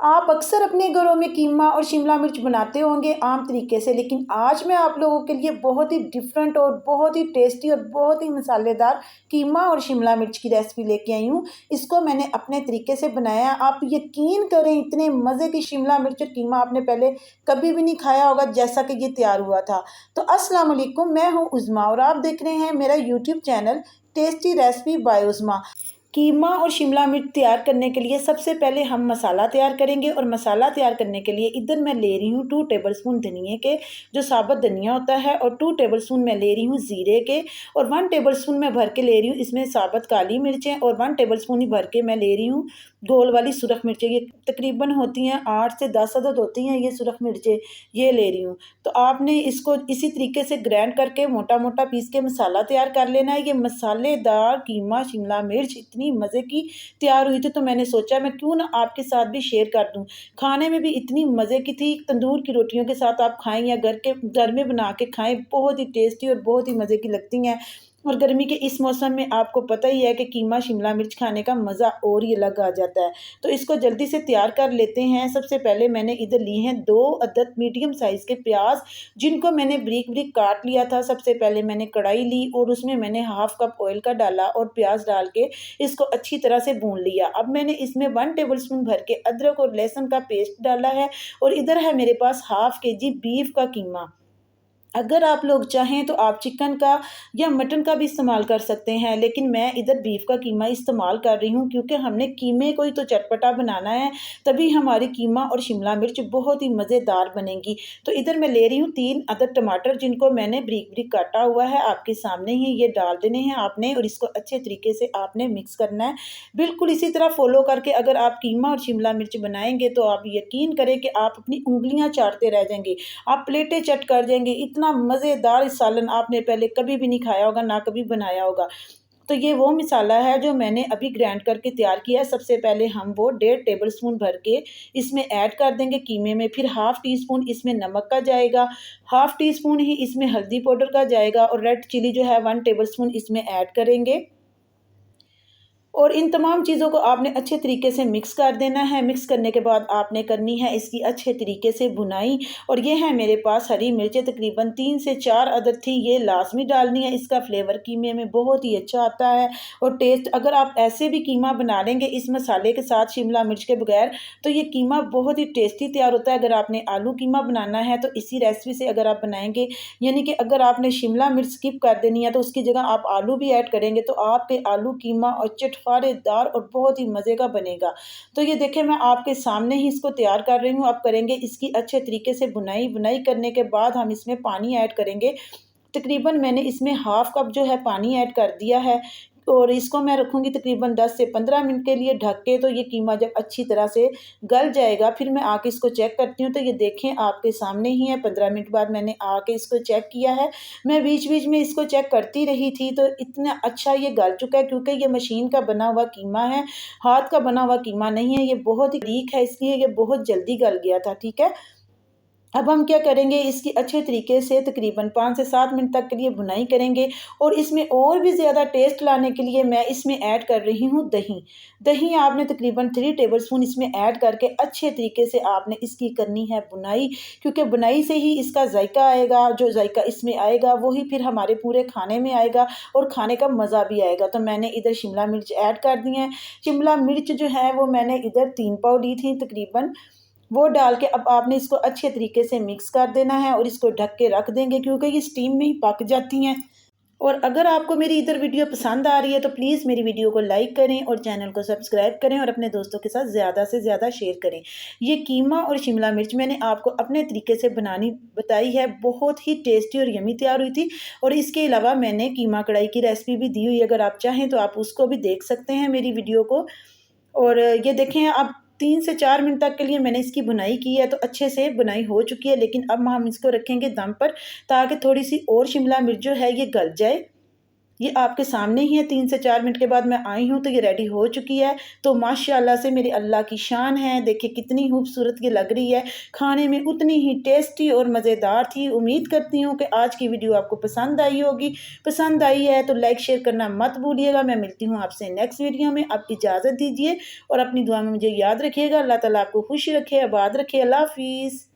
आप अक्सर अपने घरों में कीमा और शिमला मिर्च बनाते होंगे आम तरीके से, लेकिन आज मैं आप लोगों के लिए बहुत ही डिफरेंट और बहुत ही टेस्टी और बहुत ही मसालेदार कीमा और शिमला मिर्च की रेसिपी लेके आई हूँ। इसको मैंने अपने तरीके से बनाया। आप यकीन करें, इतने मज़े की शिमला मिर्च और कीमा आपने पहले कभी भी नहीं खाया होगा जैसा कि ये तैयार हुआ था। तो अस्सलाम वालेकुम, मैं हूँ उज़मा और आप देख रहे हैं मेरा YouTube channel tasty recipe by Uzma. कीमा और शिमला मिर्च तैयार करने के लिए सबसे पहले हम मसाला तैयार करेंगे, और मसाला तैयार करने के लिए इधर मैं ले रही हूँ 2 टेबलस्पून धनिए के, जो साबुत धनिया होता है, और 2 टेबलस्पून मैं ले रही हूँ ज़ीरे के, और 1 टेबलस्पून मैं भर के ले रही हूँ इसमें साबुत काली मिर्चें, और 1 टेबलस्पून ही भर के मैं ले रही हूँ गोल वाली सुरख मिर्चें। ये तकरीबन होती हैं 8 से 10 अदद होती हैं ये सुरख मिर्चें, ये ले रही हूँ। तो आपने इसको इसी तरीके से ग्राइंड करके मोटा मोटा पीस के मसाला तैयार कर लेना है। ये मसालेदार कीमा शिमला मिर्च इतनी मज़े की तैयार हुई थी, तो मैंने सोचा मैं क्यों ना आपके साथ भी शेयर कर दूं। खाने में भी इतनी मज़े की थी, तंदूर की रोटियों के साथ आप खाएं या घर में बना के खाएं, बहुत ही टेस्टी और बहुत ही मज़े की लगती हैं। और गर्मी के इस मौसम में आपको पता ही है कि कीमा शिमला मिर्च खाने का मज़ा और ही अलग आ जाता है। तो इसको जल्दी से तैयार कर लेते हैं। सबसे पहले मैंने इधर लिए हैं 2 अदद मीडियम साइज़ के प्याज, जिनको मैंने बारीक बारीक काट लिया था। सबसे पहले मैंने कढ़ाई ली और उसमें मैंने हाफ कप ऑयल का डाला और प्याज डाल के इसको अच्छी तरह से भून लिया। अब मैंने इसमें 1 टेबलस्पून भर के अदरक और लहसुन का पेस्ट डाला है, और इधर है मेरे पास हाफ केजी बीफ का कीमा। अगर आप लोग चाहें तो आप चिकन का या मटन का भी इस्तेमाल कर सकते हैं, लेकिन मैं इधर बीफ का कीमा इस्तेमाल कर रही हूँ, क्योंकि हमने कीमे को ही तो चटपटा बनाना है, तभी हमारी कीमा और शिमला मिर्च बहुत ही मज़ेदार बनेंगी। तो इधर मैं ले रही हूँ 3 अदद टमाटर, जिनको मैंने बारीक बारीक काटा हुआ है, आपके सामने ही ये डाल देने हैं आपने, और इसको अच्छे तरीके से आपने मिक्स करना है। बिल्कुल इसी तरह फॉलो करके अगर आप कीमा और शिमला मिर्च बनाएंगे तो आप यकीन करें कि आप अपनी उंगलियां चाटते रह जाएंगे, आप प्लेटें चट कर जाएंगे। इतना मज़ेदार सालन आपने पहले कभी भी नहीं खाया होगा, ना कभी बनाया होगा। तो ये वो मसाला है जो मैंने अभी ग्राइंड करके तैयार किया है। सबसे पहले हम वो 1.5 टेबलस्पून भर के इसमें ऐड कर देंगे कीमे में, फिर हाफ़ टी स्पून इसमें नमक का जाएगा, हाफ़ टी स्पून ही इसमें हल्दी पाउडर का जाएगा, और रेड चिली जो है 1 टेबलस्पून इसमें ऐड करेंगे। और इन तमाम चीज़ों को आपने अच्छे तरीके से मिक्स कर देना है। मिक्स करने के बाद आपने करनी है इसकी अच्छे तरीके से भुनाई। और ये है मेरे पास हरी मिर्चें, तकरीबन 3 से 4 अदद थी, ये लाज़मी डालनी है। इसका फ्लेवर कीमे में बहुत ही अच्छा आता है और टेस्ट। अगर आप ऐसे भी कीमा बना लेंगे इस मसाले के साथ शिमला मिर्च के बगैर, तो ये कीमा बहुत ही टेस्टी तैयार होता है। अगर आपने आलू कीमा बनाना है तो इसी रेसिपी से अगर आप बनाएंगे, यानी कि अगर आपने शिमला मिर्च स्किप कर देनी है तो उसकी जगह आप आलू भी ऐड करेंगे, तो आपके आलू कीमा और चटखारेदार और बहुत ही मज़े का बनेगा। तो ये देखें, मैं आपके सामने ही इसको तैयार कर रही हूँ। आप करेंगे इसकी अच्छे तरीके से बुनाई करने के बाद हम इसमें पानी ऐड करेंगे। तकरीबन मैंने इसमें हाफ़ कप जो है पानी ऐड कर दिया है, और इसको मैं रखूँगी तकरीबन 10 से 15 मिनट के लिए ढक के। तो ये कीमा जब अच्छी तरह से गल जाएगा, फिर मैं आके इसको चेक करती हूँ। तो ये देखें, आपके सामने ही है। 15 मिनट बाद मैंने आके इसको चेक किया है। मैं बीच-बीच में इसको चेक करती रही थी, तो इतना अच्छा ये गल चुका है, क्योंकि ये मशीन का बना हुआ कीमा है, हाथ का बना हुआ कीमा नहीं है। ये बहुत ही बारीक है, इसलिए ये बहुत जल्दी गल गया था, ठीक है। अब हम क्या करेंगे, इसकी अच्छे तरीके से तकरीबन 5 से 7 मिनट तक के लिए भुनाई करेंगे, और इसमें और भी ज़्यादा टेस्ट लाने के लिए मैं इसमें ऐड कर रही हूँ दही। दही आपने तकरीबन 3 टेबलस्पून इसमें ऐड करके अच्छे तरीके से आपने इसकी करनी है बुनाई, क्योंकि बुनाई से ही इसका जायका आएगा। जो जायका इसमें आएगा वही फिर हमारे पूरे खाने में आएगा और खाने का मज़ा भी आएगा। तो मैंने इधर शिमला मिर्च ऐड कर दी है। शिमला मिर्च जो है वो मैंने इधर 3 पाव ली थी तकरीबन, वो डाल के अब आपने इसको अच्छे तरीके से मिक्स कर देना है, और इसको ढक के रख देंगे, क्योंकि ये स्टीम में ही पक जाती हैं। और अगर आपको मेरी इधर वीडियो पसंद आ रही है तो प्लीज़ मेरी वीडियो को लाइक करें और चैनल को सब्सक्राइब करें, और अपने दोस्तों के साथ ज़्यादा से ज़्यादा शेयर करें। ये कीमा और शिमला मिर्च मैंने आपको अपने तरीके से बनानी बताई है, बहुत ही टेस्टी और यमी तैयार हुई थी। और इसके अलावा मैंने कीमा कढ़ाई की रेसिपी भी दी हुई है, अगर आप चाहें तो आप उसको भी देख सकते हैं मेरी वीडियो को। और ये देखें, अब 3 से 4 मिनट तक के लिए मैंने इसकी बुनाई की है, तो अच्छे से बुनाई हो चुकी है। लेकिन अब हम इसको रखेंगे दम पर, ताकि थोड़ी सी और शिमला मिर्च जो है ये गल जाए। ये आपके सामने ही है। 3 से 4 मिनट के बाद मैं आई हूँ तो ये रेडी हो चुकी है। तो माशाल्लाह से मेरी अल्लाह की शान है। देखिए कितनी खूबसूरत ये लग रही है। खाने में उतनी ही टेस्टी और मज़ेदार थी। उम्मीद करती हूँ कि आज की वीडियो आपको पसंद आई होगी। पसंद आई है तो लाइक शेयर करना मत भूलिएगा। मैं मिलती हूँ आपसे नेक्स्ट वीडियो में। आप इजाज़त दीजिए और अपनी दुआ में मुझे याद रखिएगा। अल्लाह ताला आपको खुश रखे, आबाद रखे। अल्लाह हाफ़िज़।